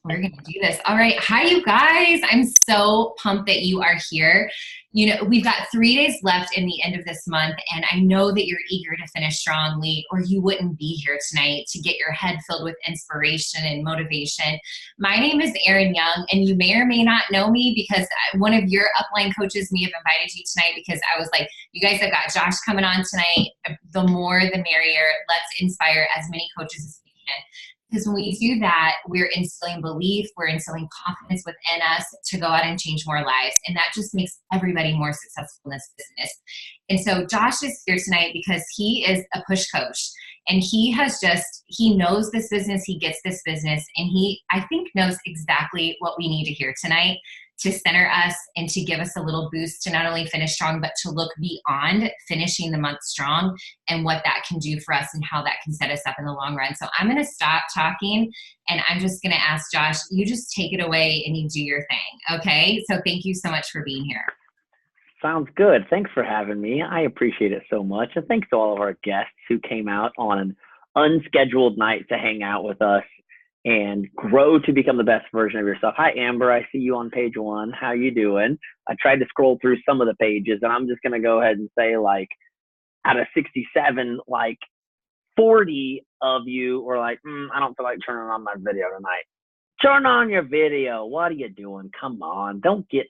We're going to do this. All right. Hi, you guys. I'm so pumped that you are here. You know, we've got 3 days left in the end of this month, and I know that you're eager to finish strongly, or you wouldn't be here tonight to get your head filled with inspiration and motivation. My name is Erin Young, and you may or may not know me because one of your upline coaches may have invited you tonight because I was like, you guys have got Josh coming on tonight. The more, the merrier. Let's inspire as many coaches as we can. Because when we do that, we're instilling belief, we're instilling confidence within us to go out and change more lives. And that just makes everybody more successful in this business. And so Josh is here tonight because he is a push coach. And he knows this business, he gets this business, and he, I think, knows exactly what we need to hear tonight to center us and to give us a little boost to not only finish strong, but to look beyond finishing the month strong and what that can do for us and how that can set us up in the long run. So I'm going to stop talking and I'm just going to ask Josh, you just take it away and you do your thing. Okay. So thank you so much for being here. Sounds good. Thanks for having me. I appreciate it so much. And thanks to all of our guests who came out on an unscheduled night to hang out with us and grow to become the best version of yourself. Hi, Amber. I see you on page 1. How you doing? I tried to scroll through some of the pages, and I'm just going to go ahead and say, like, out of 67, like 40 of you were like, I don't feel like turning on my video tonight. Turn on your video. What are you doing? Come on. Don't get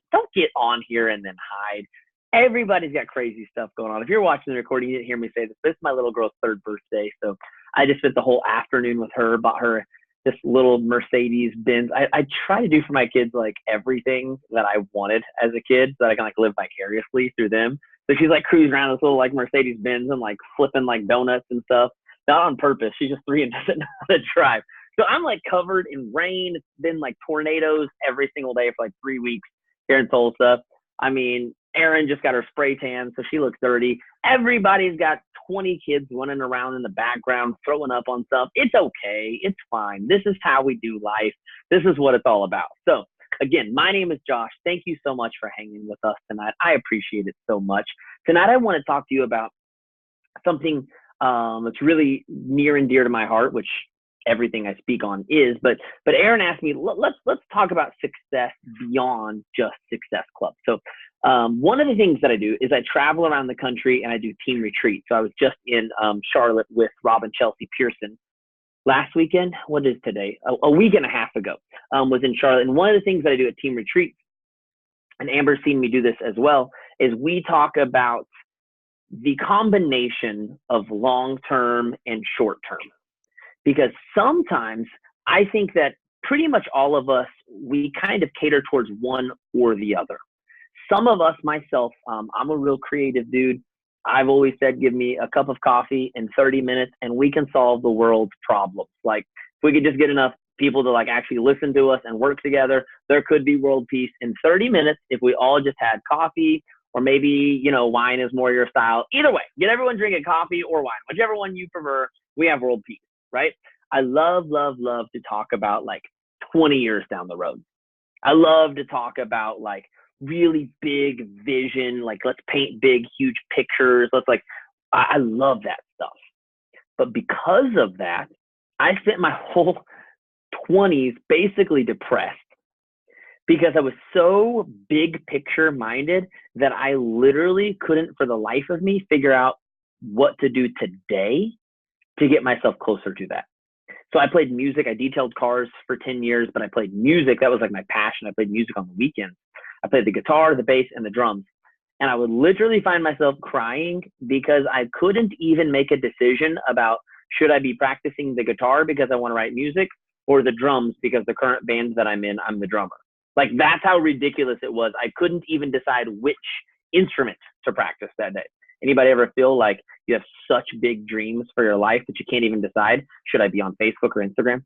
on here and then hide. Everybody's got crazy stuff going on. If you're watching the recording, you didn't hear me say this. This is my little girl's 3rd birthday, so I just spent the whole afternoon with her, bought her this little Mercedes Benz. I try to do for my kids like everything that I wanted as a kid so that I can like live vicariously through them. So she's like cruising around this little like Mercedes Benz and like flipping like donuts and stuff. Not on purpose. She's just 3 and doesn't know how to drive. So I'm like covered in rain. It's been like tornadoes every single day for like 3 weeks here in Tulsa. I mean, Erin just got her spray tan, so she looks dirty. Everybody's got 20 kids running around in the background, throwing up on stuff. It's okay. It's fine. This is how we do life. This is what it's all about. So again, my name is Josh. Thank you so much for hanging with us tonight. I appreciate it so much. Tonight, I want to talk to you about something that's really near and dear to my heart, which everything I speak on is, but Erin asked me, let's talk about success beyond just Success Club. So one of the things that I do is I travel around the country and I do team retreats. So I was just in Charlotte with Rob and Chelsea Pearson last weekend. What is today? A week and a half ago, was in Charlotte. And one of the things that I do at team retreats, and Amber's seen me do this as well, is we talk about the combination of long-term and short-term. Because sometimes I think that pretty much all of us, we kind of cater towards one or the other. Some of us, myself, I'm a real creative dude. I've always said, give me a cup of coffee in 30 minutes and we can solve the world's problems. Like if we could just get enough people to like actually listen to us and work together, there could be world peace in 30 minutes if we all just had coffee, or maybe, you know, wine is more your style. Either way, get everyone drinking coffee or wine, whichever one you prefer, we have world peace. Right? I love to talk about like 20 years down the road. I love to talk about like really big vision, like let's paint big, huge pictures. I love that stuff. But because of that, I spent my whole 20s basically depressed because I was so big picture minded that I literally couldn't for the life of me figure out what to do today to get myself closer to that. So I played music. I detailed cars for 10 years, but I played music. That was like my passion. I played music on the weekends. I played the guitar, the bass, and the drums. And I would literally find myself crying because I couldn't even make a decision about should I be practicing the guitar because I want to write music or the drums because the current bands that I'm in, I'm the drummer. Like that's how ridiculous it was. I couldn't even decide which instrument to practice that day. Anybody ever feel like you have such big dreams for your life that you can't even decide, should I be on Facebook or Instagram?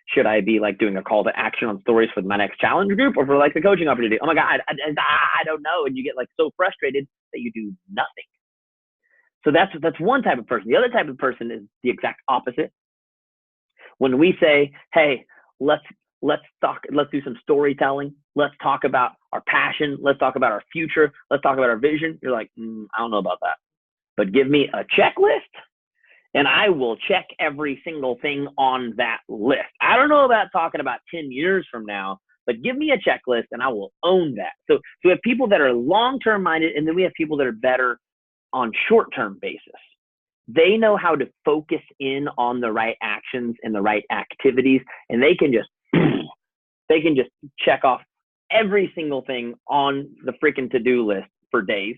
Should I be like doing a call to action on stories for my next challenge group or for like the coaching opportunity? Oh my God, I don't know. And you get like so frustrated that you do nothing. So that's one type of person. The other type of person is the exact opposite. When we say, hey, let's do some storytelling. Let's talk about our passion. Let's talk about our future. Let's talk about our vision. You're like, I don't know about that. But give me a checklist And I will check every single thing on that list. I don't know about talking about 10 years from now, but give me a checklist and I will own that. So we have people that are long-term minded, and then we have people that are better on short-term basis. They know how to focus in on the right actions and the right activities, and they can just check off every single thing on the freaking to-do list for days,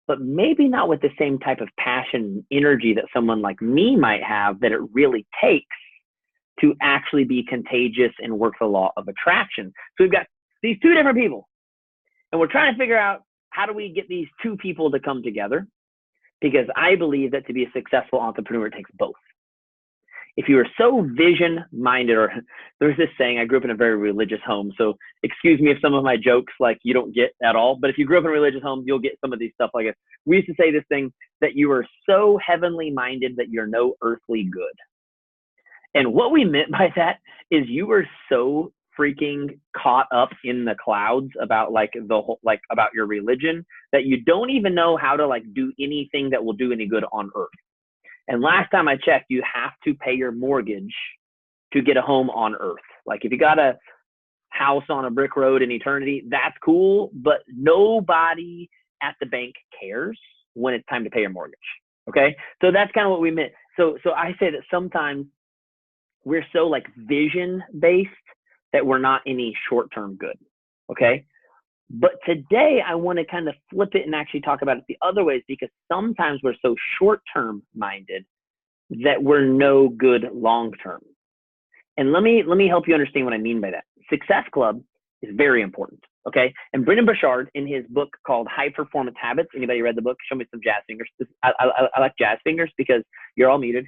but maybe not with the same type of passion and energy that someone like me might have that it really takes to actually be contagious and work the law of attraction. So we've got these two different people, and we're trying to figure out how do we get these two people to come together, because I believe that to be a successful entrepreneur, it takes both. If you are so vision-minded, or there's this saying, I grew up in a very religious home, so excuse me if some of my jokes like you don't get at all, but if you grew up in a religious home, you'll get some of these stuff like this. We used to say this thing, that you are so heavenly minded that you're no earthly good. And what we meant by that is you were so freaking caught up in the clouds about like the whole, like about your religion, that you don't even know how to like do anything that will do any good on earth. And last time I checked, you have to pay your mortgage to get a home on earth. Like if you got a house on a brick road in eternity, that's cool, but nobody at the bank cares when it's time to pay your mortgage. Okay. So that's kind of what we meant. So I say that sometimes we're so like vision based that we're not any short-term good. Okay. But today I want to kind of flip it and actually talk about it the other ways, because sometimes we're so short-term minded that we're no good long-term. And let me help you understand what I mean by that. Success Club is very important. Okay. And Brendon Burchard, in his book called High Performance Habits, anybody read the book? Show me some jazz fingers. I like jazz fingers because you're all muted,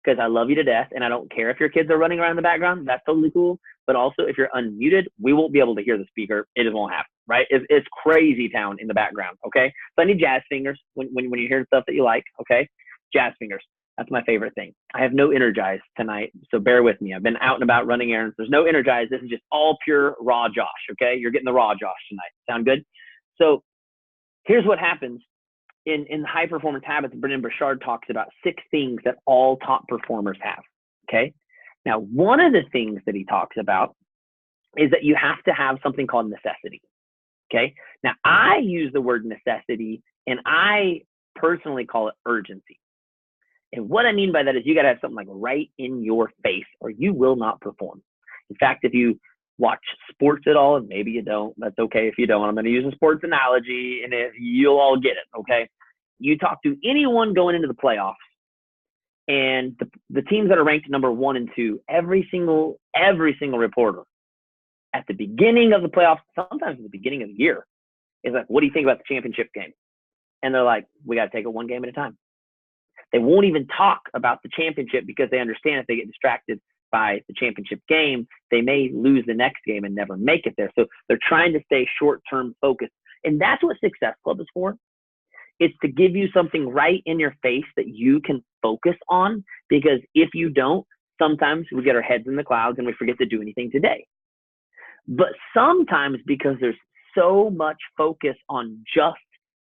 because I love you to death, and I don't care if your kids are running around in the background. That's totally cool. But also, if you're unmuted, we won't be able to hear the speaker. It just won't happen, right? It's crazy town in the background, okay? So I need jazz fingers when you hear stuff that you like, okay? Jazz fingers. That's my favorite thing. I have no Energize tonight, so bear with me. I've been out and about running errands. There's no Energize. This is just all pure raw Josh, okay? You're getting the raw Josh tonight. Sound good? So here's what happens. In High Performance Habits, Brendon Burchard talks about 6 things that all top performers have, okay? Now, one of the things that he talks about is that you have to have something called necessity, okay? Now, I use the word necessity, and I personally call it urgency. And what I mean by that is you got to have something like right in your face, or you will not perform. In fact, if you watch sports at all, and maybe you don't, that's okay if you don't. I'm going to use a sports analogy, and if you'll all get it, okay? You talk to anyone going into the playoffs, and the teams that are ranked number 1 and 2, every single reporter at the beginning of the playoffs, sometimes at the beginning of the year, is like, what do you think about the championship game? And they're like, we got to take it one game at a time. They won't even talk about the championship, because they understand if they get distracted by the championship game, they may lose the next game and never make it there. So they're trying to stay short-term focused. And that's what Success Club is for. It's to give you something right in your face that you can focus on, because if you don't, sometimes we get our heads in the clouds and we forget to do anything today. But sometimes, because there's so much focus on just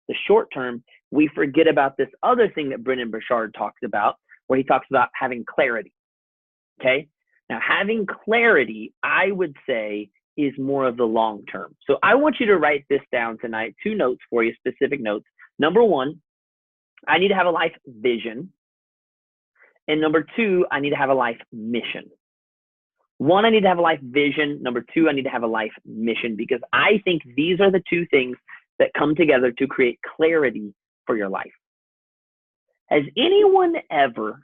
the short term, we forget about this other thing that Brendon Burchard talks about, where he talks about having clarity. Okay. Now, having clarity, I would say, is more of the long term. So I want you to write this down tonight, 2 notes for you, specific notes. Number 1, I need to have a life vision. And number 2, I need to have a life mission. 1, I need to have a life vision. Number 2, I need to have a life mission, because I think these are the 2 things that come together to create clarity for your life. Has anyone ever,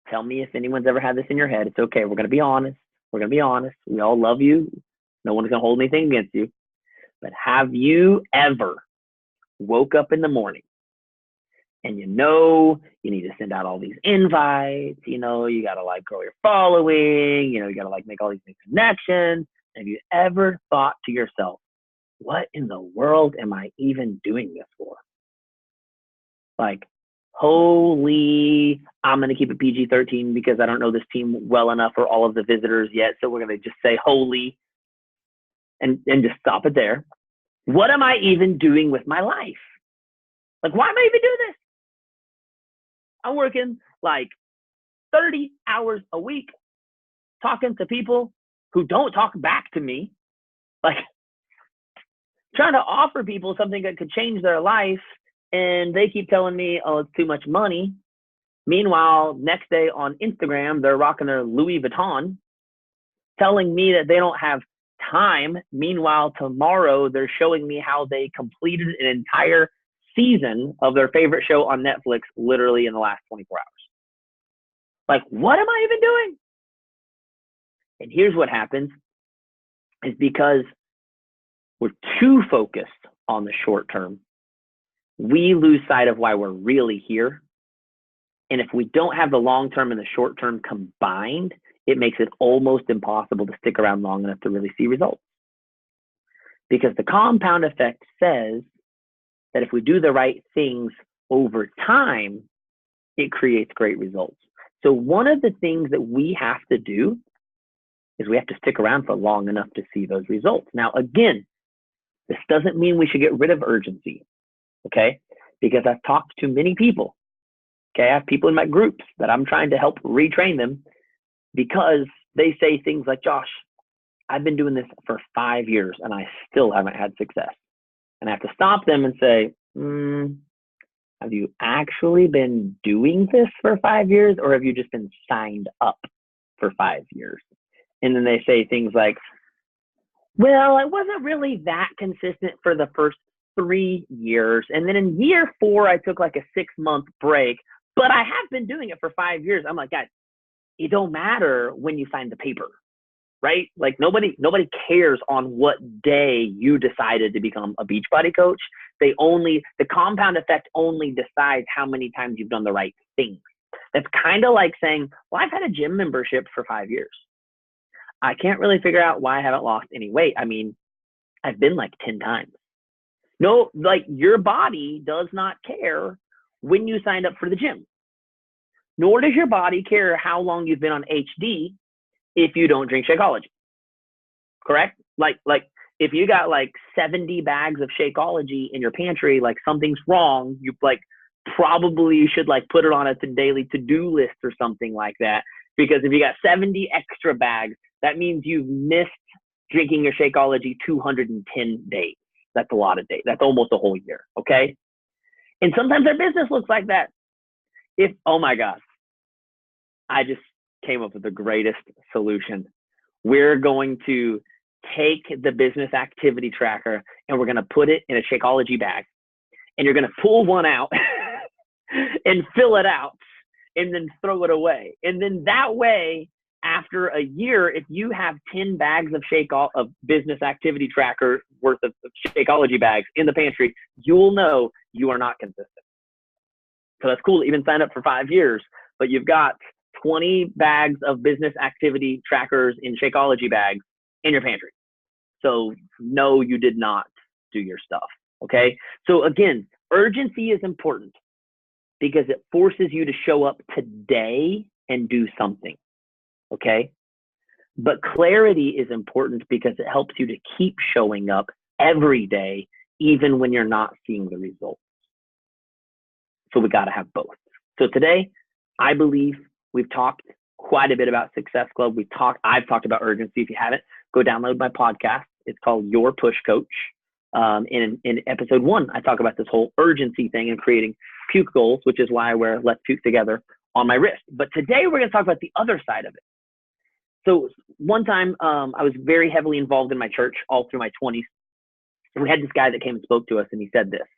tell me if anyone's ever had this in your head. It's okay. We're going to be honest. We're going to be honest. We all love you. No one's going to hold anything against you. But have you ever woke up in the morning and you need to send out all these invites, you got to like grow your following, you got to like make all these new connections. Have you ever thought to yourself, what in the world am I even doing this for? Like, holy, I'm going to keep it PG-13 because I don't know this team well enough or all of the visitors yet. So we're going to just say holy and just stop it there. What am I even doing with my life? Like, why am I even doing this? I'm working like 30 hours a week talking to people who don't talk back to me, like trying to offer people something that could change their life. And they keep telling me, oh, it's too much money. Meanwhile, next day on Instagram, they're rocking their Louis Vuitton, telling me that they don't have time. Meanwhile, tomorrow they're showing me how they completed an entire season of their favorite show on Netflix literally in the last 24 hours. Like, what am I even doing? And here's what happens is because we're too focused on the short term, we lose sight of why we're really here. And if we don't have the long term and the short term combined, it makes it almost impossible to stick around long enough to really see results. Because the compound effect says that if we do the right things over time, it creates great results. So one of the things that we have to do is we have to stick around for long enough to see those results. Now, again, this doesn't mean we should get rid of urgency, okay? Because I've talked to many people, okay? I have people in my groups that I'm trying to help retrain them because they say things like, Josh, I've been doing this for 5 years and I still haven't had success. And I have to stop them and say, have you actually been doing this for 5 years, or have you just been signed up for 5 years? And then they say things like, well, I wasn't really that consistent for the first 3 years. And then in year 4, I took like a 6-month break, but I have been doing it for 5 years. I'm like, guys, it don't matter when you sign the paper, right? Like nobody cares on what day you decided to become a Beachbody coach. The compound effect only decides how many times you've done the right things. That's kind of like saying, well, I've had a gym membership for 5 years. I can't really figure out why I haven't lost any weight. I mean, I've been like 10 times. No, like your body does not care when you signed up for the gym. Nor does your body care how long you've been on HD if you don't drink Shakeology. Correct? Like if you got like 70 bags of Shakeology in your pantry, like something's wrong. You like probably should like put it on a daily to-do list or something like that. Because if you got 70 extra bags, that means you've missed drinking your Shakeology 210 days. That's a lot of days. That's almost a whole year. Okay. And sometimes our business looks like that. Oh my gosh, I just came up with the greatest solution. We're going to take the business activity tracker and we're going to put it in a Shakeology bag, and you're going to pull one out and fill it out and then throw it away. And then that way, after a year, if you have 10 bags of business activity tracker worth of Shakeology bags in the pantry, you'll know you are not consistent. So that's cool to even sign up for 5 years, but you've got 20 bags of business activity trackers in Shakeology bags in your pantry. So no, you did not do your stuff. Okay. So again, urgency is important because it forces you to show up today and do something. Okay. But clarity is important because it helps you to keep showing up every day, even when you're not seeing the results. So we got to have both. So today, I believe we've talked quite a bit about Success Club. I've talked about urgency. If you haven't, go download my podcast. It's called Your Push Coach. In episode 1, I talk about this whole urgency thing and creating puke goals, which is why I wear Let's Puke Together on my wrist. But today we're going to talk about the other side of it. So one time I was very heavily involved in my church all through my 20s. And we had this guy that came and spoke to us, and he said this.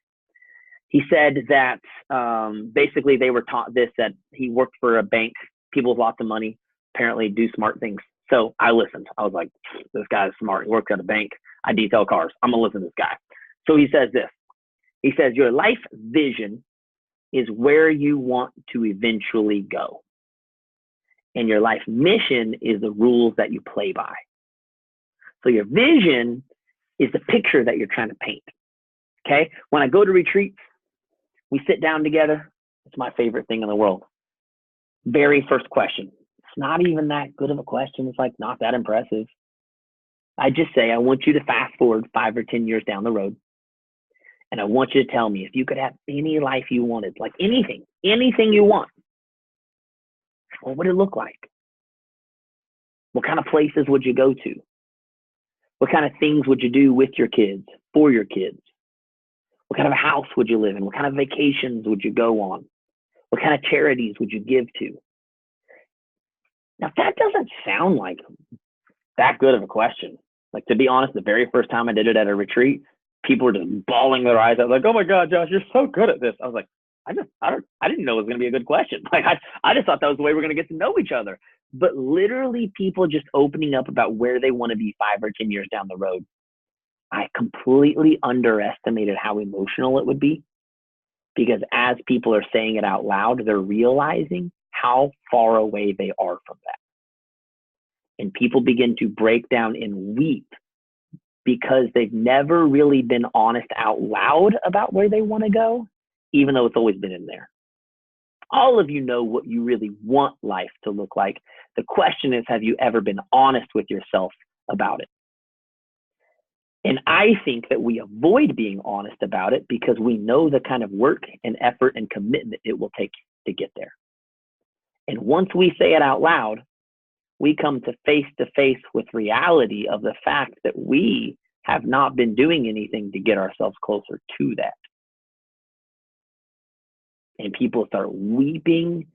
He said that basically they were taught this, that he worked for a bank. People with lots of money apparently do smart things. So I listened. I was like, this guy's smart. He works at a bank. I detail cars. I'm going to listen to this guy. So he says this. He says, your life vision is where you want to eventually go. And your life mission is the rules that you play by. So your vision is the picture that you're trying to paint. Okay? When I go to retreats, we sit down together. It's my favorite thing in the world. Very first question. It's not even that good of a question. It's like not that impressive. I just say, I want you to fast forward 5 or 10 years down the road. And I want you to tell me if you could have any life you wanted, like anything you want, what would it look like? What kind of places would you go to? What kind of things would you do with your kids, for your kids? What kind of house would you live in? What kind of vacations would you go on? What kind of charities would you give to? Now, that doesn't sound like that good of a question. Like, to be honest, the very first time I did it at a retreat, people were just bawling their eyes out, like, "Oh my God, Josh, you're so good at this." I was like, I didn't know it was going to be a good question. Like, I just thought that was the way we're going to get to know each other. But literally, people just opening up about where they want to be 5 or 10 years down the road. I completely underestimated how emotional it would be, because as people are saying it out loud, they're realizing how far away they are from that. And people begin to break down and weep because they've never really been honest out loud about where they want to go, even though it's always been in there. All of you know what you really want life to look like. The question is, have you ever been honest with yourself about it? And I think that we avoid being honest about it because we know the kind of work and effort and commitment it will take to get there. And once we say it out loud, we come to face with reality of the fact that we have not been doing anything to get ourselves closer to that. And people start weeping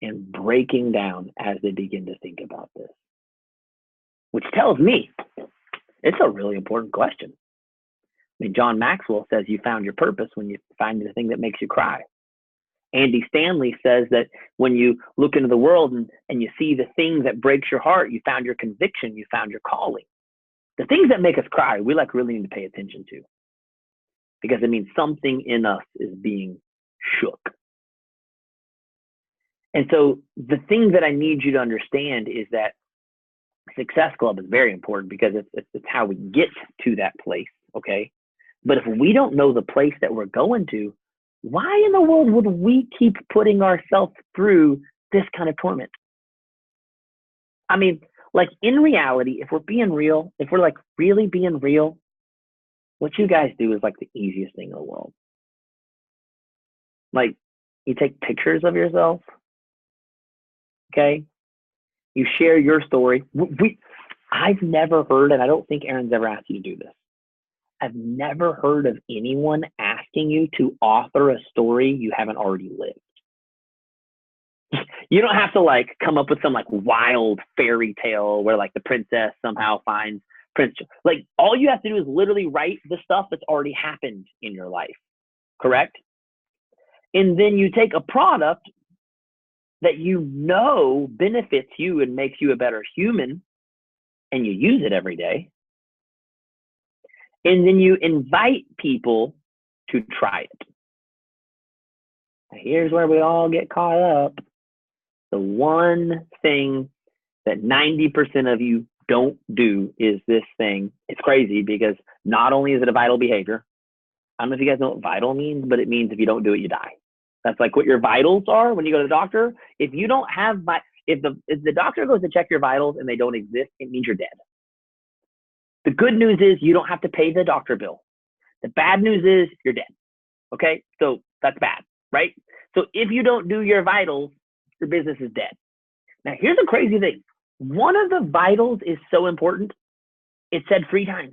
and breaking down as they begin to think about this, which tells me it's a really important question. I mean, John Maxwell says you found your purpose when you find the thing that makes you cry. Andy Stanley says that when you look into the world and you see the thing that breaks your heart, you found your conviction, you found your calling. The things that make us cry, we really need to pay attention to, because it means something in us is being shook. And so the thing that I need you to understand is that Success Club is very important because it's how we get to that place, okay? But if we don't know the place that we're going to, why in the world would we keep putting ourselves through this kind of torment? I mean, like, in reality, if we're being real, if we're like really being real, what you guys do is like the easiest thing in the world. Like, you take pictures of yourself, okay? You share your story. I've never heard, and I don't think Aaron's ever asked you to do this. I've never heard of anyone asking you to author a story you haven't already lived. You don't have to like come up with some like wild fairy tale where like the princess somehow finds Prince. Like, all you have to do is literally write the stuff that's already happened in your life, correct? And then you take a product that you know benefits you and makes you a better human, and you use it every day. And then you invite people to try it. Now, here's where we all get caught up. The one thing that 90% of you don't do is this thing. It's crazy because not only is it a vital behavior, I don't know if you guys know what vital means, but it means if you don't do it, you die. That's like what your vitals are when you go to the doctor. If you don't have, if the doctor goes to check your vitals and they don't exist, it means you're dead. The good news is you don't have to pay the doctor bill. The bad news is you're dead. Okay, so that's bad, right? So if you don't do your vitals, your business is dead. Now, here's the crazy thing. One of the vitals is so important, it said 3 times.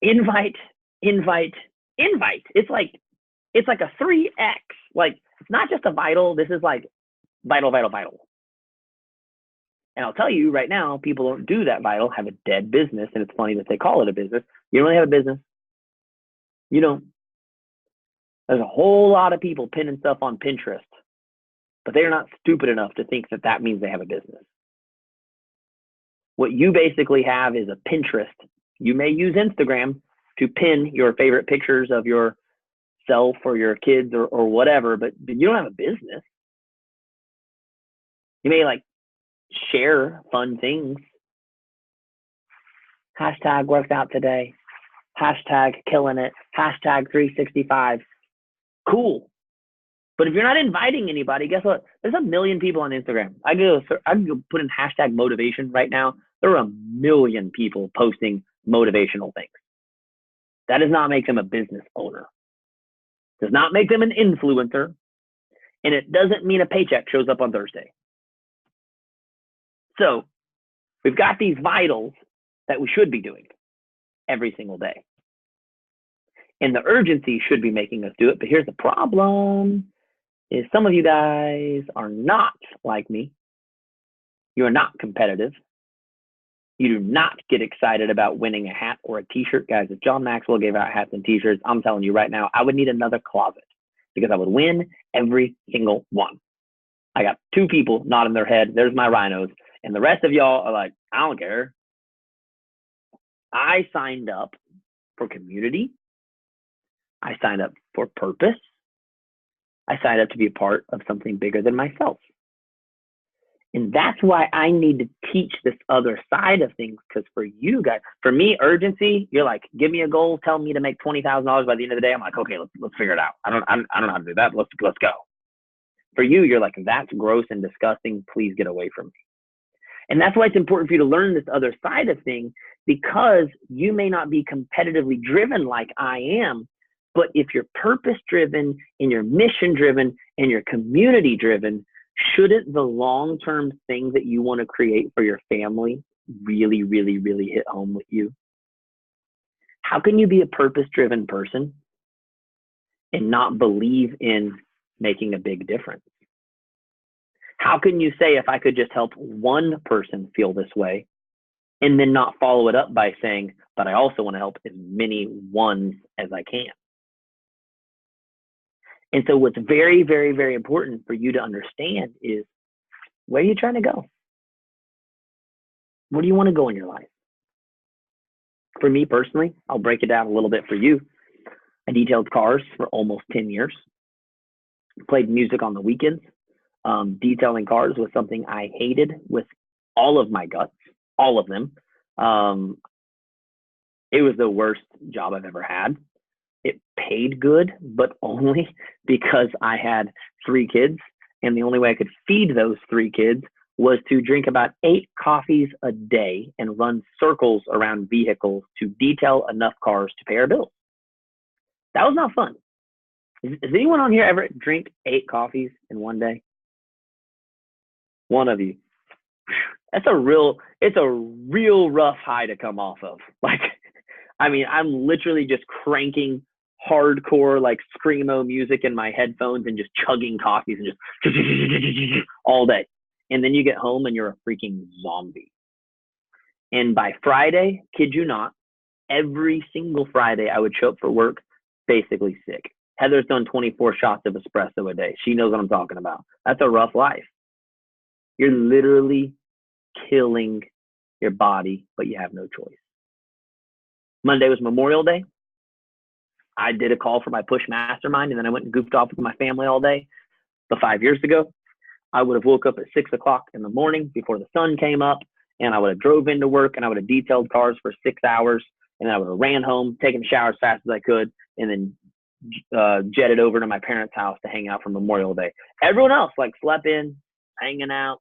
Invite, invite, invite. It's like a 3X. Like, it's not just a vital. This is like vital, vital, vital. And I'll tell you right now, people don't do that vital, have a dead business. And it's funny that they call it a business. You don't really have a business. You don't. There's a whole lot of people pinning stuff on Pinterest, but they're not stupid enough to think that that means they have a business. What you basically have is a Pinterest. You may use Instagram to pin your favorite pictures of yourself or your kids or whatever, but you don't have a business. You may like share fun things. Hashtag worked out today. Hashtag killing it. Hashtag 365. Cool. But if you're not inviting anybody, guess what? There's a million people on Instagram. I can go put in hashtag motivation right now. There are a million people posting motivational things. That does not make them a business owner. Does not make them an influencer. And it doesn't mean a paycheck shows up on Thursday. So we've got these vitals that we should be doing every single day. And the urgency should be making us do it. But here's the problem is some of you guys are not like me. You are not competitive. You do not get excited about winning a hat or a t-shirt. Guys, if John Maxwell gave out hats and t-shirts, I'm telling you right now, I would need another closet because I would win every single one. I got 2 people nodding their head. There's my rhinos. And the rest of y'all are like, I don't care. I signed up for community. I signed up for purpose. I signed up to be a part of something bigger than myself. And that's why I need to teach this other side of things. Because for you guys, for me, urgency, you're like, give me a goal, tell me to make $20,000 by the end of the day. I'm like, okay, let's figure it out. I don't know how to do that. Let's go. For you, you're like, that's gross and disgusting. Please get away from me. And that's why it's important for you to learn this other side of things, because you may not be competitively driven like I am, but if you're purpose driven and you're mission driven and you're community driven, shouldn't the long-term thing that you want to create for your family really, really, really hit home with you? How can you be a purpose-driven person and not believe in making a big difference? How can you say, if I could just help one person feel this way, and then not follow it up by saying, but I also want to help as many ones as I can? And so what's very, very, very important for you to understand is, where are you trying to go? Where do you want to go in your life? For me personally, I'll break it down a little bit for you. I detailed cars for almost 10 years, played music on the weekends. Detailing cars was something I hated with all of my guts, all of them. It was the worst job I've ever had. It paid good, but only because I had 3 kids, and the only way I could feed those 3 kids was to drink about 8 coffees a day and run circles around vehicles to detail enough cars to pay our bills. That was not fun. Has anyone on here ever drink 8 coffees in one day? One of you. It's a real rough high to come off of. Like, I mean, I'm literally just cranking hardcore, like, screamo music in my headphones and just chugging coffees and just all day. And then you get home and you're a freaking zombie. And by Friday, kid you not, every single Friday I would show up for work basically sick. Heather's done 24 shots of espresso a day. She knows what I'm talking about. That's a rough life. You're literally killing your body, but you have no choice. Monday was Memorial Day. I did a call for my push mastermind, and then I went and goofed off with my family all day. But 5 years ago, I would have woke up at 6 o'clock in the morning before the sun came up, and I would have drove into work, and I would have detailed cars for 6 hours, and then I would have ran home, taken a shower as fast as I could, and then jetted over to my parents' house to hang out for Memorial Day. Everyone else, like, slept in, hanging out,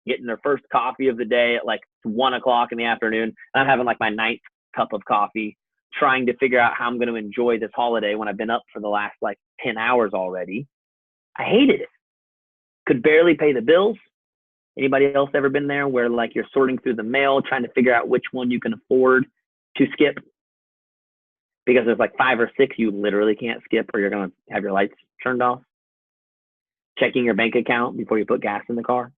getting their first coffee of the day at like 1 o'clock in the afternoon. And I'm having like my 9th cup of coffee, trying to figure out how I'm going to enjoy this holiday when I've been up for the last like 10 hours already. I hated it. Could barely pay the bills. Anybody else ever been there where like you're sorting through the mail, trying to figure out which one you can afford to skip? Because there's like 5 or 6 you literally can't skip, or you're going to have your lights turned off. Checking your bank account before you put gas in the car.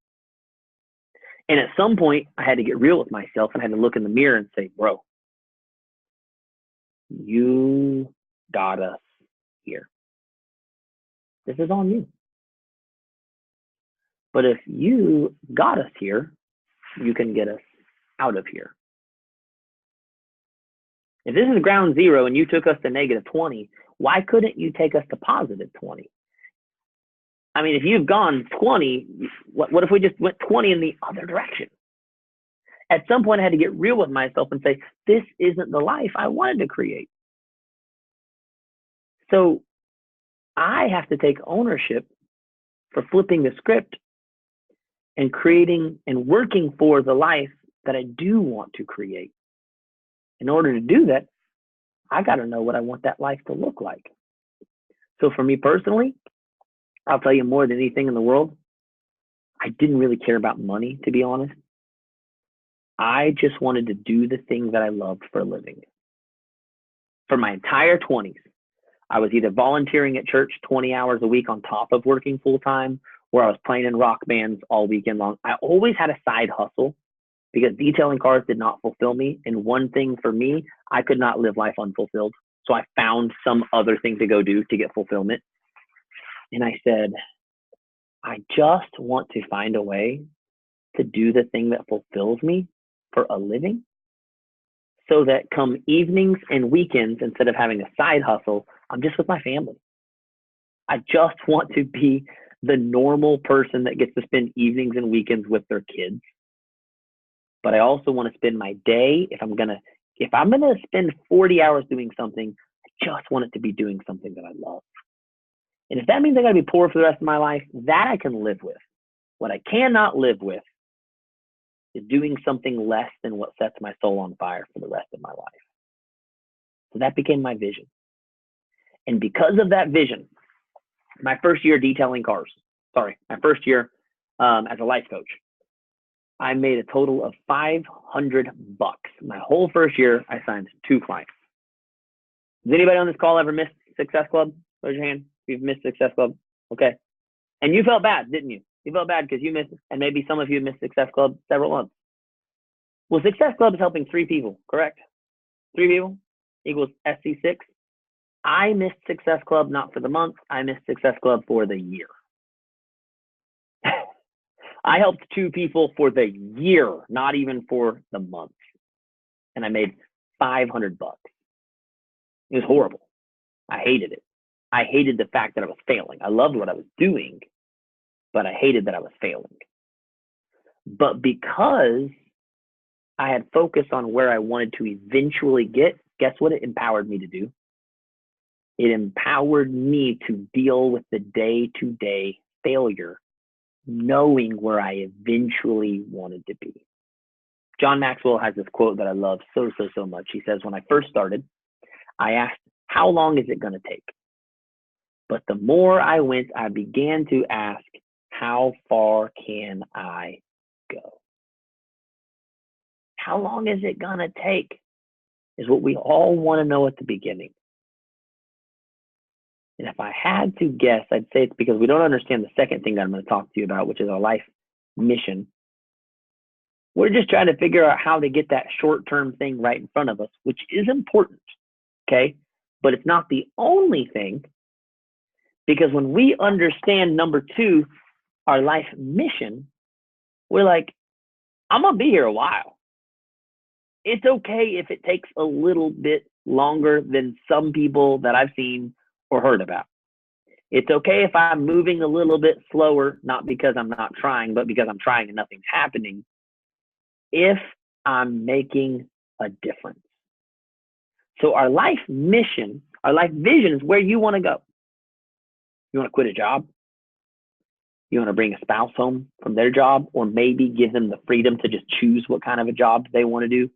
And at some point, I had to get real with myself and I had to look in the mirror and say, bro, you got us here. This is on you. But if you got us here, you can get us out of here. If this is ground zero and you took us to negative 20, why couldn't you take us to positive 20? I mean, if you've gone 20, what if we just went 20 in the other direction? At some point, I had to get real with myself and say, this isn't the life I wanted to create. So I have to take ownership for flipping the script and creating and working for the life that I do want to create. In order to do that, I got to know what I want that life to look like. So for me personally, I'll tell you more than anything in the world, I didn't really care about money, to be honest. I just wanted to do the thing that I loved for a living. For my entire 20s, I was either volunteering at church 20 hours a week on top of working full time, or I was playing in rock bands all weekend long. I always had a side hustle because detailing cars did not fulfill me. And one thing for me, I could not live life unfulfilled. So I found some other thing to go do to get fulfillment. And I said, I just want to find a way to do the thing that fulfills me for a living, so that come evenings and weekends, instead of having a side hustle, I'm just with my family. I just want to be the normal person that gets to spend evenings and weekends with their kids. But I also want to spend my day, if I'm gonna spend 40 hours doing something, I just want it to be doing something that I love. And if that means I gotta be poor for the rest of my life, that I can live with. What I cannot live with is doing something less than what sets my soul on fire for the rest of my life. So that became my vision. And because of that vision, my first year detailing cars, my first year as a life coach, I made a total of $500. My whole first year, I signed 2 clients. Has anybody on this call ever missed Success Club? Raise your hand if you've missed Success Club. Okay. And you felt bad, didn't you? You felt bad because you missed, and maybe some of you missed Success Club several months. Well, Success Club is helping 3 people, correct? 3 people equals SC6. I missed Success Club not for the month. I missed Success Club for the year. I helped 2 people for the year, not even for the month. And I made $500. It was horrible. I hated it. I hated the fact that I was failing. I loved what I was doing, but I hated that I was failing. But because I had focused on where I wanted to eventually get, guess what it empowered me to do? It empowered me to deal with the day-to-day failure, knowing where I eventually wanted to be. John Maxwell has this quote that I love so much. He says, when I first started, I asked, how long is it going to take? But the more I went, I began to ask, how far can I go? How long is it going to take is what we all want to know at the beginning. And if I had to guess, I'd say it's because we don't understand the second thing that I'm going to talk to you about, which is our life mission. We're just trying to figure out how to get that short-term thing right in front of us, which is important, okay? But it's not the only thing, because when we understand number 2, our life mission, we're like, I'm going to be here a while. It's okay if it takes a little bit longer than some people that I've seen or heard about. It's okay if I'm moving a little bit slower, not because I'm not trying, but because I'm trying and nothing's happening, if I'm making a difference. So our life mission, our life vision is where you want to go. You want to quit a job? You want to bring a spouse home from their job, or maybe give them the freedom to just choose what kind of a job they want to do?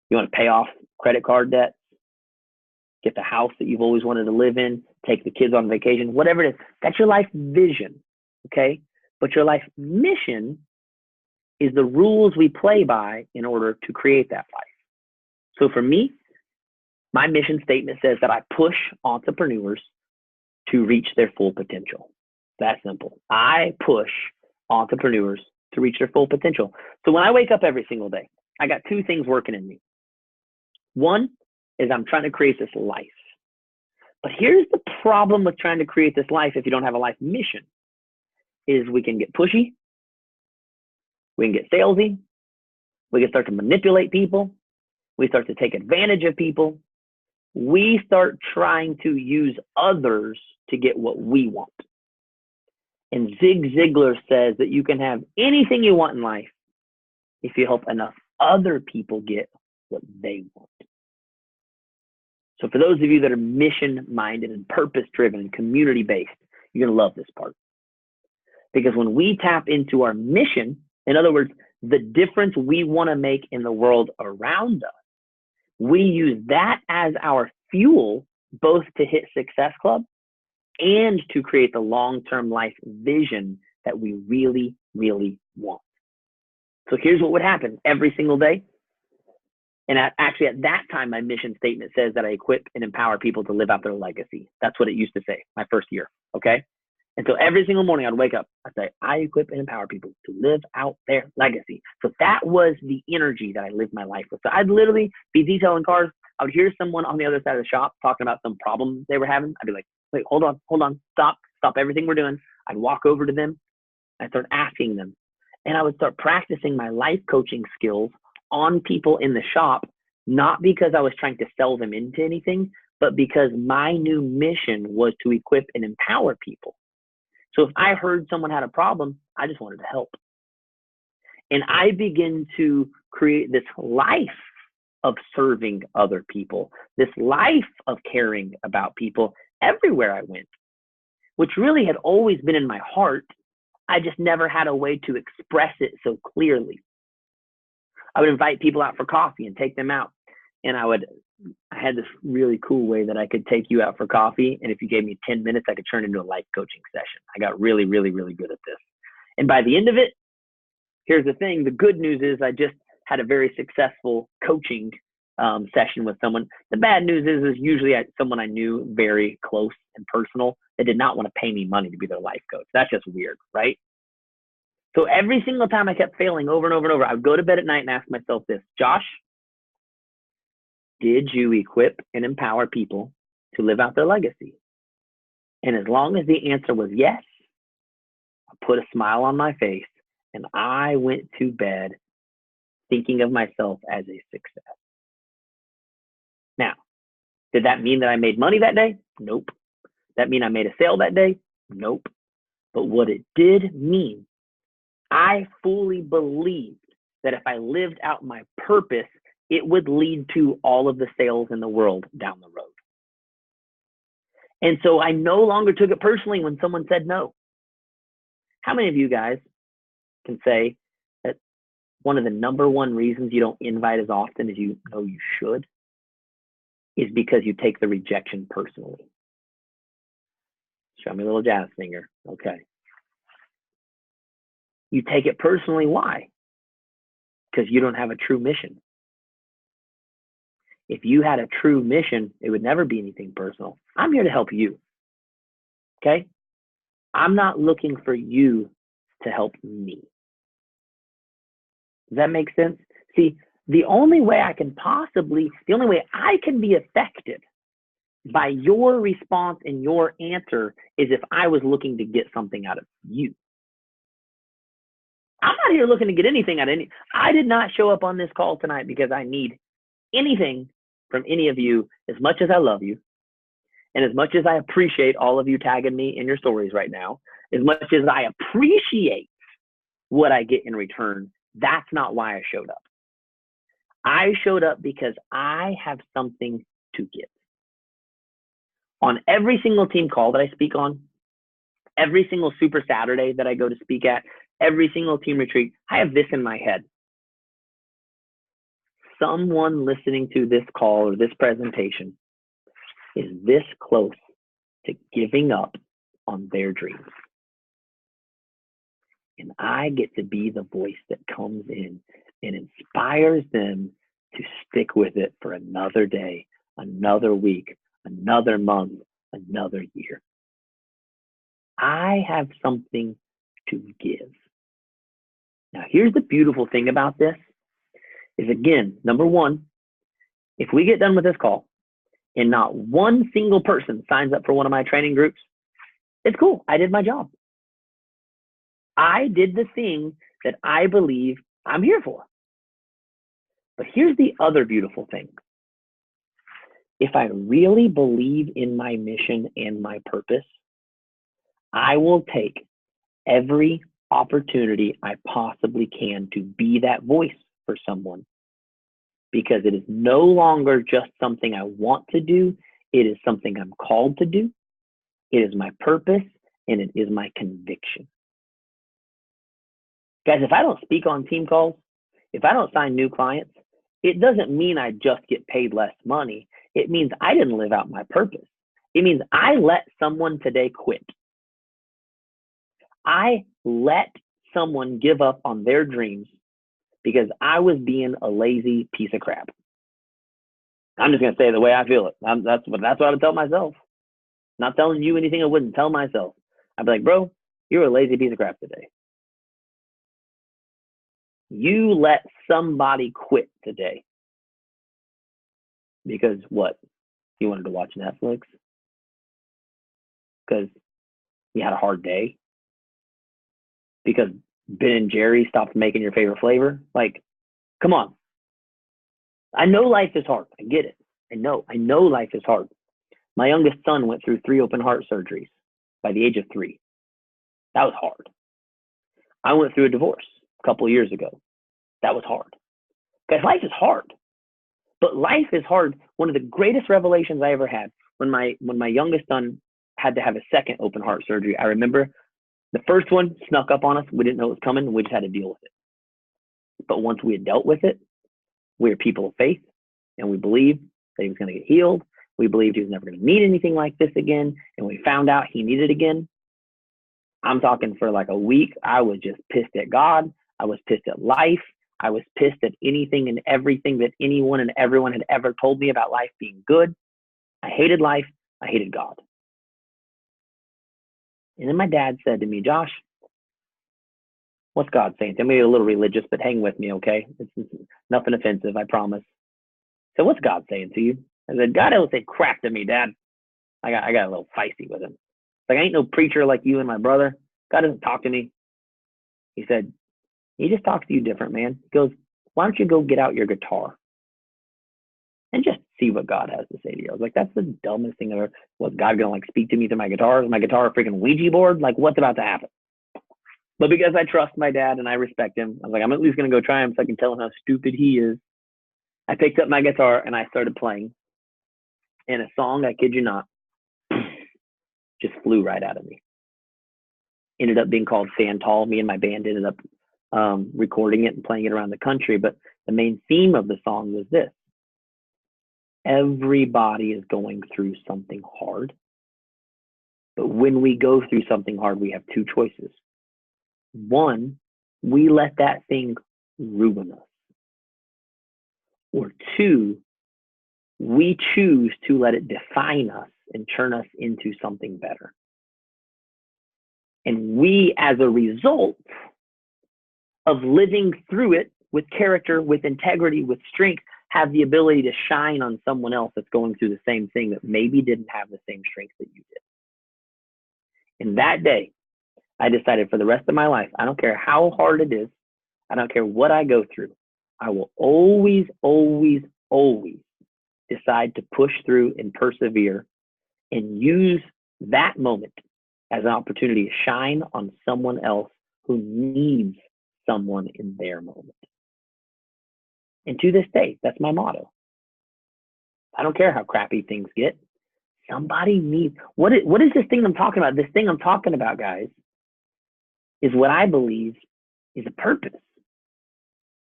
You want to pay off credit card debt? Get the house that you've always wanted to live in, take the kids on vacation, whatever it is. That's your life vision, okay? But your life mission is the rules we play by in order to create that life. So for me, my mission statement says that I push entrepreneurs to reach their full potential. That simple. I push entrepreneurs to reach their full potential. So when I wake up every single day, I got 2 things working in me. One is I'm trying to create this life. But here's the problem with trying to create this life if you don't have a life mission, is we can get pushy, we can get salesy, we can start to manipulate people, we start to take advantage of people, we start trying to use others to get what we want. And Zig Ziglar says that you can have anything you want in life if you help enough other people get what they want. So for those of you that are mission-minded and purpose-driven and community-based, you're going to love this part. Because when we tap into our mission, in other words, the difference we want to make in the world around us, We use that as our fuel, both to hit Success Club and to create the long-term life vision that we really, really want. So here's what would happen every single day. And actually, at that time, my mission statement says that I equip and empower people to live out their legacy. That's what it used to say my first year. Okay. And so every single morning I'd wake up, I'd say, I equip and empower people to live out their legacy. So that was the energy that I lived my life with. So I'd literally be detailing cars. I would hear someone on the other side of the shop talking about some problem they were having. I'd be like, wait, hold on, stop everything we're doing. I'd walk over to them. I'd start asking them. And I would start practicing my life coaching skills on people in the shop, not because I was trying to sell them into anything, but because my new mission was to equip and empower people. So if I heard someone had a problem, I just wanted to help. And I begin to create this life of serving other people, this life of caring about people everywhere I went, which really had always been in my heart. I just never had a way to express it so clearly. I would invite people out for coffee and take them out. And I had this really cool way that I could take you out for coffee. And if you gave me 10 minutes, I could turn into a life coaching session. I got really, really, really good at this. And by the end of it, here's the thing. The good news is I just had a very successful coaching session with someone. The bad news is usually someone I knew very close and personal that did not want to pay me money to be their life coach. That's just weird, right? So every single time I kept failing over and over and over, I would go to bed at night and ask myself this, Josh, did you equip and empower people to live out their legacy? And as long as the answer was yes, I put a smile on my face and I went to bed thinking of myself as a success. Now, did that mean that I made money that day? Nope. That mean I made a sale that day? Nope. But what it did mean, I fully believed that if I lived out my purpose, it would lead to all of the sales in the world down the road. And so I no longer took it personally when someone said no. How many of you guys can say that one of the number one reasons you don't invite as often as you know you should is because you take the rejection personally? Show me a little jazz finger. Okay. You take it personally. Why? Because you don't have a true mission. If you had a true mission, it would never be anything personal. I'm here to help you. Okay? I'm not looking for you to help me. Does that make sense? See, the only way I can be affected by your response and your answer is if I was looking to get something out of you. I'm not here looking to get anything out of any. I did not show up on this call tonight because I need anything from any of you. As much as I love you, and as much as I appreciate all of you tagging me in your stories right now, as much as I appreciate what I get in return, that's not why I showed up. I showed up because I have something to give. On every single team call that I speak on, every single Super Saturday that I go to speak at, every single team retreat, I have this in my head. Someone listening to this call or this presentation is this close to giving up on their dreams. And I get to be the voice that comes in and inspires them to stick with it for another day, another week, another month, another year. I have something to give. Now, here's the beautiful thing about this is, again, number one, if we get done with this call and not one single person signs up for one of my training groups, it's cool. I did my job. I did the thing that I believe I'm here for. But here's the other beautiful thing. If I really believe in my mission and my purpose, I will take every opportunity I possibly can to be that voice for someone, because it is no longer just something I want to do. It is something I'm called to do. It is my purpose, and it is my conviction. Guys, if I don't speak on team calls, if I don't sign new clients, it doesn't mean I just get paid less money. It means I didn't live out my purpose. It means I let someone today quit. I let someone give up on their dreams because I was being a lazy piece of crap. I'm just going to say the way I feel it. That's what I tell myself. Not telling you anything I wouldn't tell myself. I'd be like, bro, you're a lazy piece of crap today. You let somebody quit today. Because what? You wanted to watch Netflix? Because you had a hard day? Because Ben and Jerry stopped making your favorite flavor? Like, come on. I know life is hard. I get it. I know life is hard. My youngest son went through 3 open heart surgeries by the age of 3. That was hard. I went through a divorce a couple of years ago. That was hard. Because life is hard. But life is hard. One of the greatest revelations I ever had when my youngest son had to have a second open heart surgery. I remember the first one snuck up on us. We didn't know it was coming. We just had to deal with it. But once we had dealt with it, we were people of faith, and we believed that he was going to get healed. We believed he was never going to need anything like this again. And we found out he needed it again. I'm talking for like a week. I was just pissed at God. I was pissed at life. I was pissed at anything and everything that anyone and everyone had ever told me about life being good. I hated life. I hated God. And then my dad said to me, Josh, what's God saying? I'm maybe a little religious, but hang with me, okay? It's nothing offensive, I promise. So what's God saying to you? I said, God don't say crap to me, Dad. I got a little feisty with him. Like, I ain't no preacher like you and my brother. God doesn't talk to me. He said, he just talks to you different, man. He goes, why don't you go get out your guitar and just see what God has to say to you? I was like, that's the dumbest thing ever. Was God gonna like speak to me through my guitar? Is my guitar a freaking Ouija board? Like, what's about to happen? But because I trust my dad and I respect him, I was like, I'm at least gonna go try him so I can tell him how stupid he is. I picked up my guitar and I started playing. And a song, I kid you not, just flew right out of me. Ended up being called Stand Tall. Me and my band ended up recording it and playing it around the country. But the main theme of the song was this: everybody is going through something hard. But when we go through something hard, we have 2 choices. One, we let that thing ruin us. Or 2, we choose to let it define us and turn us into something better. And we, as a result of living through it with character, with integrity, with strength, have the ability to shine on someone else that's going through the same thing that maybe didn't have the same strength that you did. And that day, I decided for the rest of my life, I don't care how hard it is, I don't care what I go through, I will always, always, always decide to push through and persevere and use that moment as an opportunity to shine on someone else who needs someone in their moment. And to this day, that's my motto. I don't care how crappy things get. Somebody needs, what is this thing I'm talking about? This thing I'm talking about, guys, is what I believe is a purpose.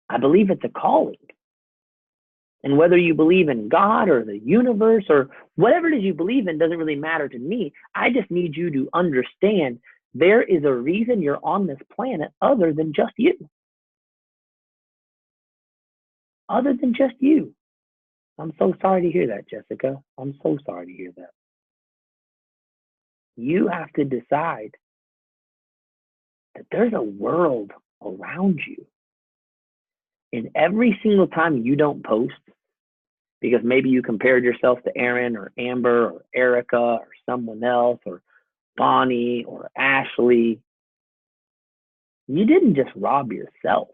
I believe it's a calling. And whether you believe in God or the universe or whatever it is you believe in doesn't really matter to me. I just need you to understand there is a reason you're on this planet other than just you. Other than just you. I'm so sorry to hear that, Jessica. I'm so sorry to hear that. You have to decide that there's a world around you. And every single time you don't post, because maybe you compared yourself to Aaron or Amber or Erica or someone else or Bonnie or Ashley, you didn't just rob yourself.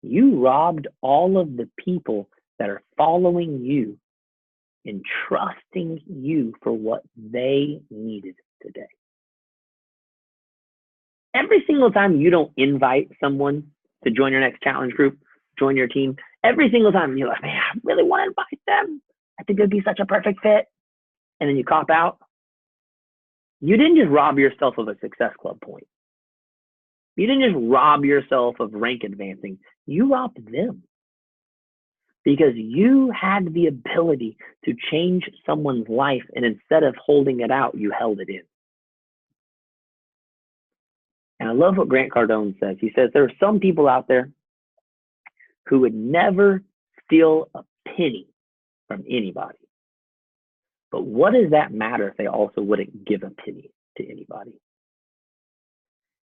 You robbed all of the people that are following you and trusting you for what they needed today. Every single time you don't invite someone to join your next challenge group, join your team, every single time you're like, man, I really want to invite them. I think it'd be such a perfect fit. And then you cop out. You didn't just rob yourself of a Success Club point. You didn't just rob yourself of rank advancing. You robbed them. because you had the ability to change someone's life, and instead of holding it out, you held it in. And I love what Grant Cardone says. He says there are some people out there who would never steal a penny from anybody. But what does that matter if they also wouldn't give a penny to anybody?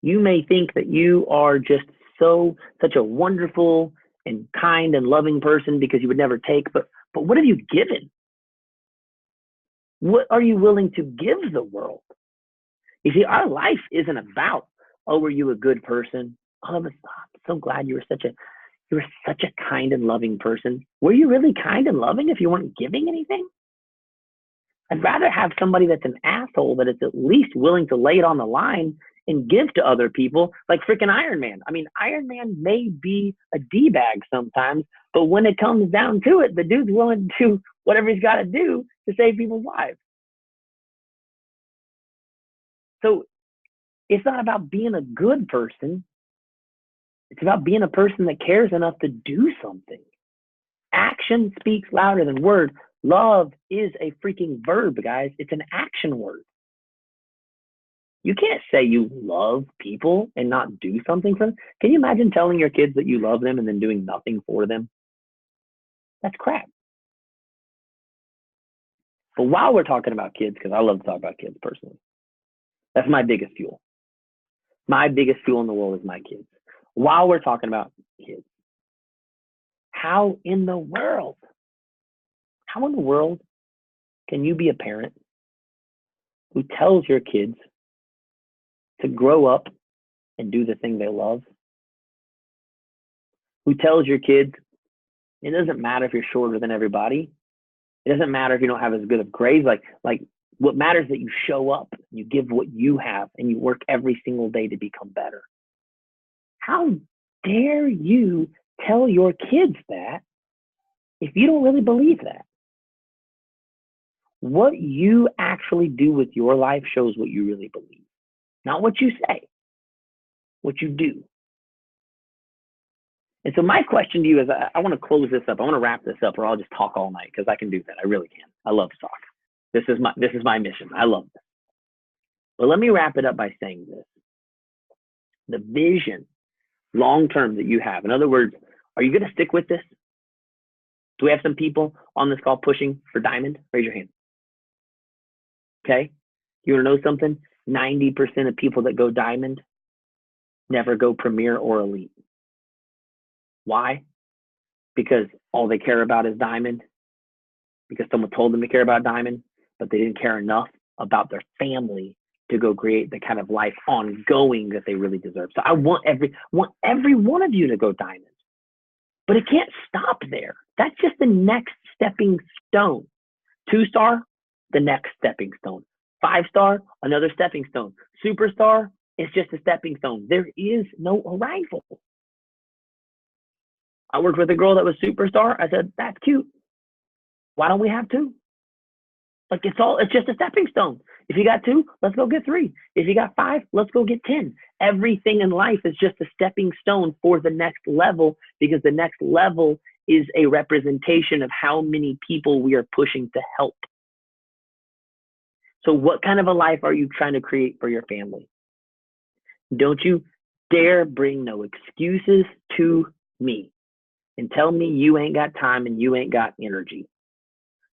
You may think that you are just such a wonderful and kind and loving person because you would never take, but what have you given? What are you willing to give the world? You see, our life isn't about, oh, were you a good person? Oh, I'm so glad you were such a kind and loving person. Were you really kind and loving if you weren't giving anything? I'd rather have somebody that's an asshole that is at least willing to lay it on the line and give to other people, like freaking Iron Man. I mean, Iron Man may be a D-bag sometimes, but when it comes down to it, the dude's willing to do whatever he's got to do to save people's lives. So it's not about being a good person. It's about being a person that cares enough to do something. Action speaks louder than word. Love is a freaking verb, guys. It's an action word. You can't say you love people and not do something for them. Can you imagine telling your kids that you love them and then doing nothing for them? That's crap. But while we're talking about kids, because I love to talk about kids personally, that's my biggest fuel. My biggest fuel in the world is my kids. While we're talking about kids, how in the world can you be a parent who tells your kids to grow up and do the thing they love? Who tells your kids it doesn't matter if you're shorter than everybody. It doesn't matter if you don't have as good of grades. Like what matters is that you show up, you give what you have, and you work every single day to become better. How dare you tell your kids that if you don't really believe that? What you actually do with your life shows what you really believe. Not what you say, what you do. And so my question to you is, I want to close this up. I want to wrap this up, or I'll just talk all night, because I can do that. I really can. I love to talk. This is my mission. I love this. But let me wrap it up by saying this. The vision, long-term, that you have. In other words, are you going to stick with this? Do we have some people on this call pushing for diamond? Raise your hand. Okay. You want to know something? 90% of people that go diamond never go premier or elite. Why? Because all they care about is diamond. Because someone told them to care about diamond, but they didn't care enough about their family to go create the kind of life ongoing that they really deserve. So I want every one of you to go diamond. But it can't stop there. That's just the next stepping stone. 2-star, the next stepping stone. 5-star, another stepping stone. Superstar is just a stepping stone. There is no arrival. I worked with a girl that was superstar. I said, that's cute. Why don't we have 2? Like it's just a stepping stone. If you got 2, let's go get 3. If you got 5, let's go get 10. Everything in life is just a stepping stone for the next level, because the next level is a representation of how many people we are pushing to help. So what kind of a life are you trying to create for your family? Don't you dare bring no excuses to me and tell me you ain't got time and you ain't got energy.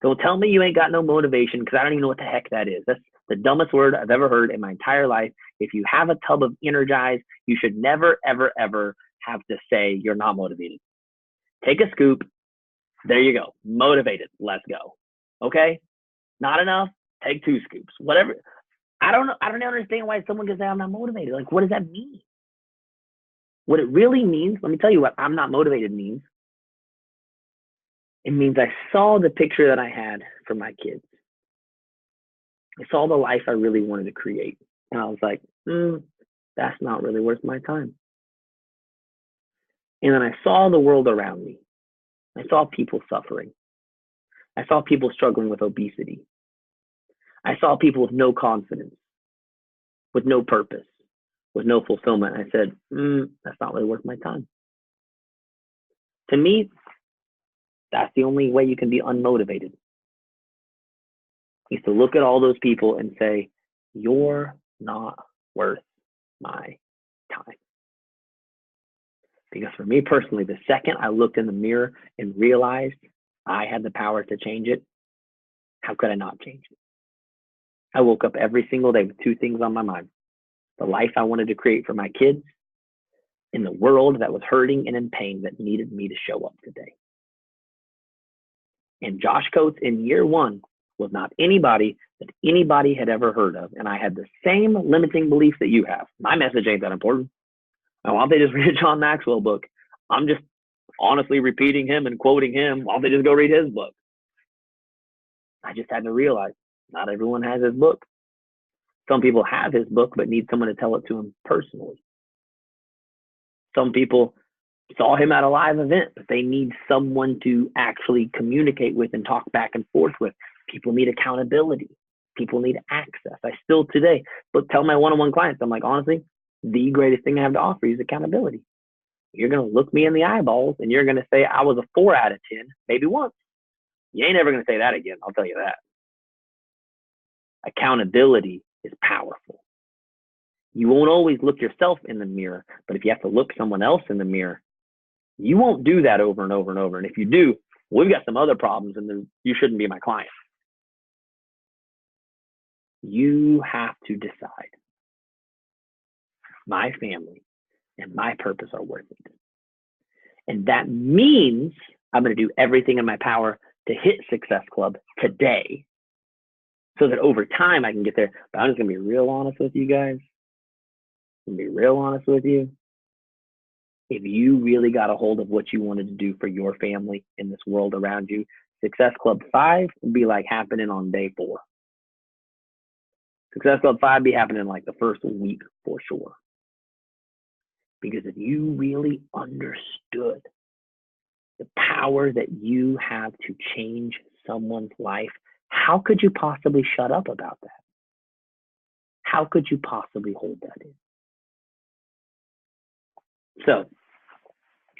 Don't tell me you ain't got no motivation, because I don't even know what the heck that is. That's the dumbest word I've ever heard in my entire life. If you have a tub of Energize, you should never, ever, ever have to say you're not motivated. Take a scoop. There you go. Motivated. Let's go. Okay? Not enough? Take 2 scoops. Whatever. I don't know. I don't understand why someone can say I'm not motivated. Like, what does that mean? What it really means, let me tell you what I'm not motivated means. It means I saw the picture that I had for my kids. I saw the life I really wanted to create. And I was like, that's not really worth my time. And then I saw the world around me. I saw people suffering. I saw people struggling with obesity. I saw people with no confidence, with no purpose, with no fulfillment. I said, that's not really worth my time. To me, That's the only way you can be unmotivated. Is to look at all those people and say, you're not worth my time. Because for me personally, the second I looked in the mirror and realized I had the power to change it, how could I not change it? I woke up every single day with two things on my mind: the life I wanted to create for my kids, in the world that was hurting and in pain that needed me to show up today. And Josh Coates in year one was not anybody that anybody had ever heard of. And I had the same limiting beliefs that you have. My message ain't that important. Why don't they just read a John Maxwell book? I'm just honestly repeating him and quoting him. Why don't they just go read his book? I just had to realize not everyone has his book. Some people have his book, but need someone to tell it to them personally. Some people saw him at a live event, but they need someone to actually communicate with and talk back and forth with. People need accountability. People need access. I still today, but tell my one-on-one clients, I'm like, honestly, the greatest thing I have to offer you is accountability. You're going to look me in the eyeballs and you're going to say I was a 4 out of 10, maybe once. You ain't ever going to say that again. I'll tell you that. Accountability is powerful. You won't always look yourself in the mirror, but if you have to look someone else in the mirror, you won't do that over and over and over. And if you do, we've got some other problems and then you shouldn't be my client. You have to decide. My family and my purpose are worth it. And that means I'm going to do everything in my power to hit Success Club today so that over time I can get there. But I'm just going to be real honest with you guys. I'm going to be real honest with you. If you really got a hold of what you wanted to do for your family in this world around you, Success Club 5 would be like happening on day 4. Success Club 5 be happening like the first week for sure. Because if you really understood the power that you have to change someone's life, how could you possibly shut up about that? How could you possibly hold that in? So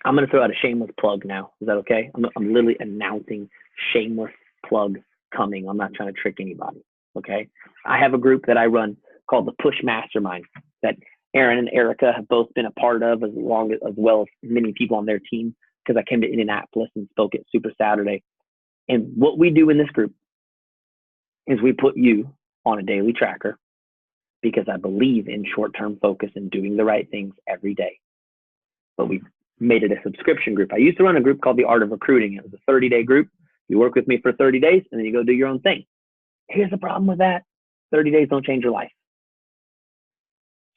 I'm going to throw out a shameless plug now. Is that okay? I'm literally announcing shameless plug coming. I'm not trying to trick anybody. Okay. I have a group that I run called the Push Mastermind that Aaron and Erica have both been a part of, as well as many people on their team, because I came to Indianapolis and spoke at Super Saturday. And what we do in this group is we put you on a daily tracker because I believe in short-term focus and doing the right things every day. But we made it a subscription group. I used to run a group called The Art of Recruiting. It was a 30-day group. You work with me for 30 days and then you go do your own thing. Here's the problem with that. 30 days don't change your life.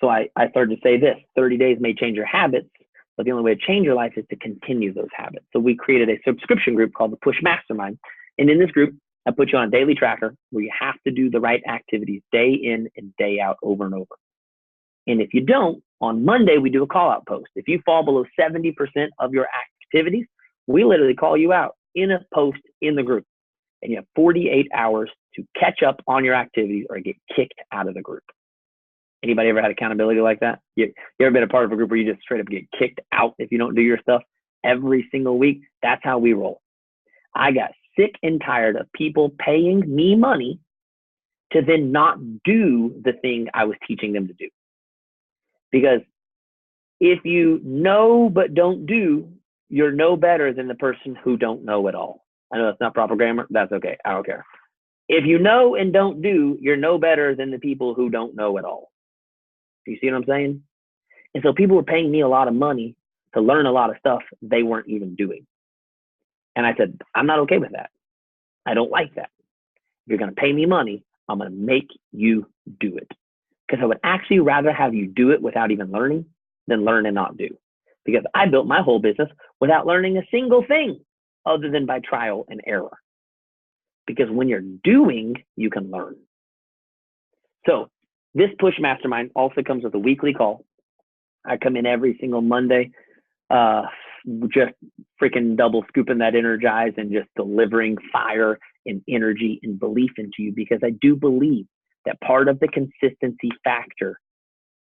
So I started to say this: 30 days may change your habits, but the only way to change your life is to continue those habits. So we created a subscription group called the Push Mastermind. And in this group, I put you on a daily tracker where you have to do the right activities day in and day out over and over. And if you don't, on Monday, we do a call out post. If you fall below 70% of your activities, we literally call you out in a post in the group. And you have 48 hours to catch up on your activities or get kicked out of the group. Anybody ever had accountability like that? You ever been a part of a group where you just straight up get kicked out if you don't do your stuff every single week? That's how we roll. I got sick and tired of people paying me money to then not do the thing I was teaching them to do. Because if you know but don't do, you're no better than the person who don't know at all. I know that's not proper grammar. That's okay. I don't care. If you know and don't do, you're no better than the people who don't know at all. You see what I'm saying? And so people were paying me a lot of money to learn a lot of stuff they weren't even doing. And I said, I'm not okay with that. I don't like that. If you're going to pay me money, I'm going to make you do it. Because I would actually rather have you do it without even learning than learn and not do. Because I built my whole business without learning a single thing other than by trial and error. Because when you're doing, you can learn. So this Push Mastermind also comes with a weekly call. I come in every single Monday, just freaking double scooping that Energize and just delivering fire and energy and belief into you, because I do believe that part of the consistency factor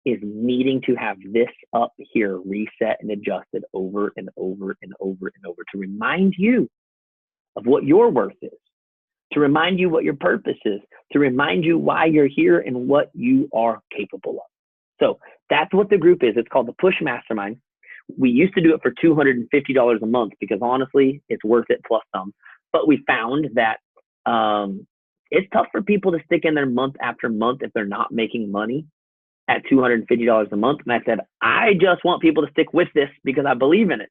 is needing to have this up here reset and adjusted over and over and over and over to remind you of what your worth is, to remind you what your purpose is, to remind you why you're here and what you are capable of. So that's what the group is. It's called the Push Mastermind. We used to do it for $250 a month because honestly, it's worth it plus some. But we found that it's tough for people to stick in there month after month if they're not making money at $250 a month. And I said, I just want people to stick with this because I believe in it.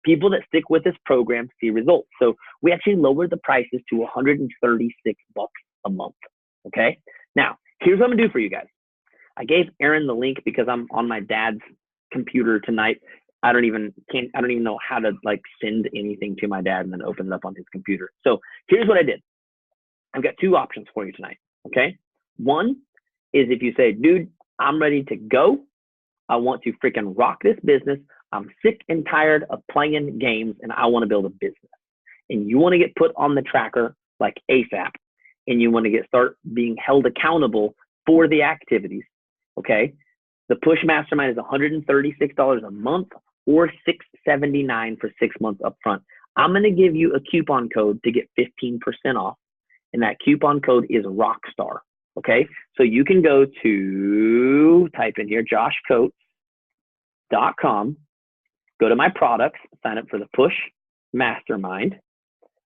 People that stick with this program see results. So we actually lowered the prices to $136 a month. Okay. Now, here's what I'm gonna do for you guys. I gave Aaron the link because I'm on my dad's computer tonight. I don't even know how to like send anything to my dad and then open it up on his computer. So here's what I did. I've got two options for you tonight. Okay. One is if you say, dude, I'm ready to go. I want to freaking rock this business. I'm sick and tired of playing games and I want to build a business. And you want to get put on the tracker like ASAP. And you want to start being held accountable for the activities. Okay. The Push Mastermind is $136 a month or $679 for 6 months upfront. I'm going to give you a coupon code to get 15% off. And that coupon code is Rockstar. Okay. So you can go to type in here, joshcoates.com, go to my products, sign up for the Push Mastermind,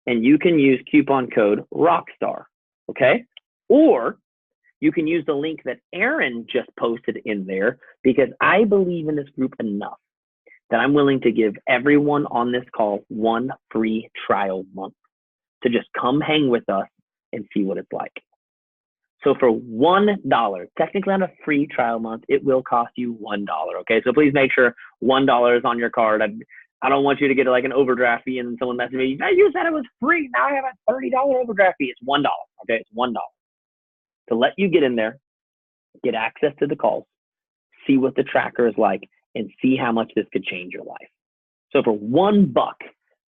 and you can use coupon code Rockstar. Okay. Or you can use the link that Aaron just posted in there because I believe in this group enough that I'm willing to give everyone on this call one free trial month to just come hang with us and see what it's like. So for $1, technically on a free trial month, it will cost you $1. Okay. So please make sure $1 is on your card. I don't want you to get like an overdraft fee and someone messaging me. You said it was free. Now I have a $30 overdraft fee. It's $1. Okay. It's $1 to let you get in there, get access to the calls, see what the tracker is like, and see how much this could change your life. So for $1,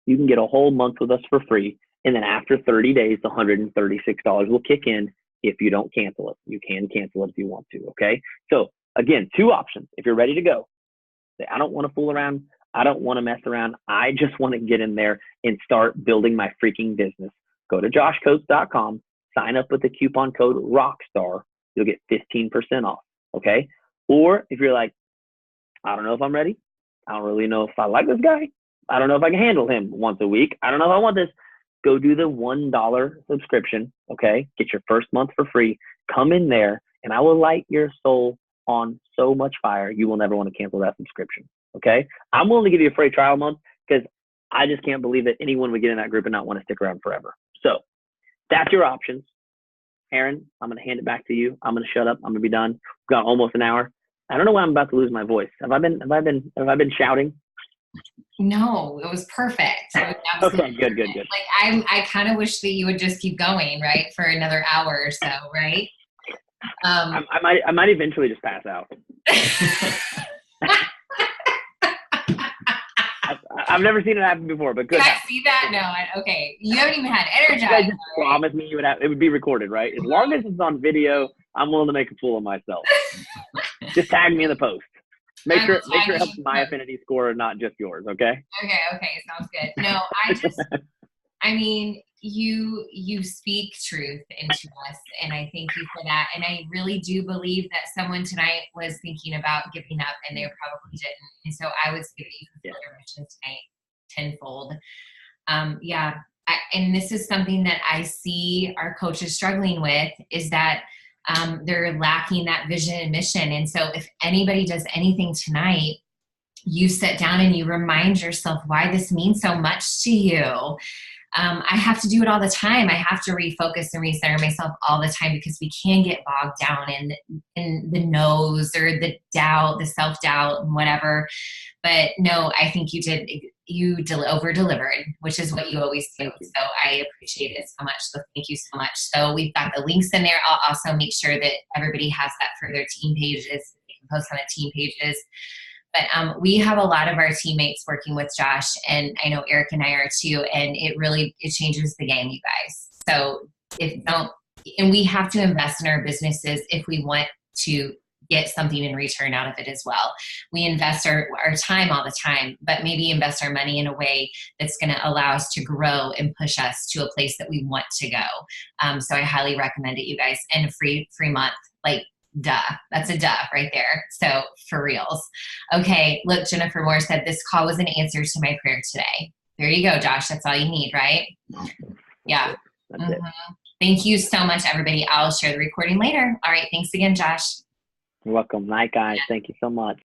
you can get a whole month with us for free. And then after 30 days, the $136 will kick in if you don't cancel it. You can cancel it if you want to, okay? So again, two options. If you're ready to go, say, I don't want to fool around. I don't want to mess around. I just want to get in there and start building my freaking business. Go to joshcoates.com, sign up with the coupon code Rockstar. You'll get 15% off, okay? Or if you're like, I don't know if I'm ready. I don't really know if I like this guy. I don't know if I can handle him once a week. I don't know if I want this. Go do the $1 subscription, okay? Get your first month for free. Come in there, and I will light your soul on so much fire, you will never want to cancel that subscription, okay? I'm willing to give you a free trial month because I just can't believe that anyone would get in that group and not want to stick around forever. So that's your options. Aaron, I'm going to hand it back to you. I'm going to shut up. I'm going to be done. We've got almost an hour. I don't know why I'm about to lose my voice. Have I been shouting? No, it was perfect. Okay, good. Like I kind of wish that you would just keep going, right, for another hour or so, right? I might eventually just pass out. I've never seen it happen before, but good. Did I see that? No. Okay, you haven't even had Energize. You guys just promised me it would be recorded, right? As long as it's on video, I'm willing to make a fool of myself. Just tag me in the post. Make sure it helps my affinity score, not just yours. Okay. Okay. Sounds good. No, I mean, you speak truth into us, and I thank you for that. And I really do believe that someone tonight was thinking about giving up, and they probably didn't. And so I would say that you fulfilled your mission tonight tenfold. And this is something that I see our coaches struggling with is that they're lacking that vision and mission. And so if anybody does anything tonight, you sit down and you remind yourself why this means so much to you. I have to do it all the time. I have to refocus and recenter myself all the time because we can get bogged down in the no's or the doubt, the self-doubt and whatever. But no, I think you over-delivered, which is what you always do. So I appreciate it so much. So thank you so much. So we've got the links in there. I'll also make sure that everybody has that for their team pages. They can post on the team pages. But we have a lot of our teammates working with Josh, and I know Eric and I are too, and it changes the game, you guys. So and we have to invest in our businesses if we want to get something in return out of it as well. We invest our time all the time, but maybe invest our money in a way that's going to allow us to grow and push us to a place that we want to go. So I highly recommend it, you guys. And free month, like, duh. That's a duh right there. So for reals. Okay, look, Jennifer Moore said this call was an answer to my prayer today. There you go, Josh. That's all you need, right? Yeah. That's it. Thank you so much, everybody. I'll share the recording later. All right. Thanks again, Josh. You're welcome. Night, guys. Thank you so much.